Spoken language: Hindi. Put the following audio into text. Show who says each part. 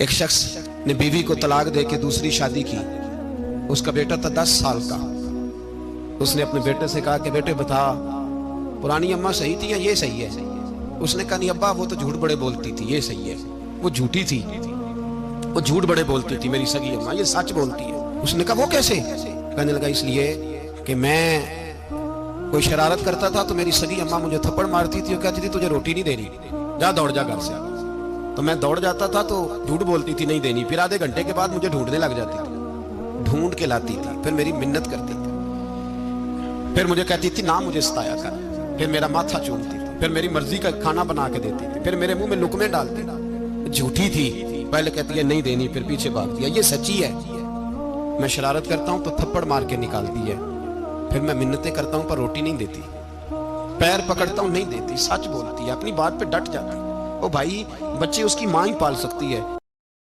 Speaker 1: एक शख्स ने बीवी को तलाक दे के दूसरी शादी की। उसका बेटा था 10 साल का। उसने अपने बेटे से कहा कि बेटे बता, पुरानी अम्मा सही थी या ये सही है? उसने कहा नहीं अब्बा, वो तो झूठ बड़े बोलती थी, ये सही है। वो झूठी थी, वो झूठ बड़े बोलती थी मेरी सगी अम्मा, ये सच बोलती है। उसने कहा वो कैसे? कहने लगा इसलिए कि मैं कोई शरारत करता था तो मेरी सगी अम्मा मुझे थप्पड़ मारती थी और कहती थी तुझे रोटी नहीं देनी, जा दौड़ जा घर से। तो मैं दौड़ जाता था तो झूठ बोलती थी नहीं देनी, फिर आधे घंटे के बाद मुझे ढूंढने लग जाती थी, ढूंढ के लाती थी, फिर मेरी मिन्नत करती थी, फिर मुझे कहती थी ना मुझे सताया कर, फिर मेरा माथा चूमती थी, फिर मेरी मर्जी का खाना बना के देती थी, फिर मेरे मुंह में लुकमे डालती। झूठी थी, पहले कहती है नहीं देनी, फिर पीछे भागती है। ये सच्ची है। मैं शरारत करता हूं तो थप्पड़ मार के निकालती है, फिर मैं मिन्नतें करता हूं पर रोटी नहीं देती, पैर पकड़ता हूं नहीं देती, सच बोलती है, अपनी बात पे डट जाती है। ओ भाई, बच्चे उसकी मां ही पाल सकती है,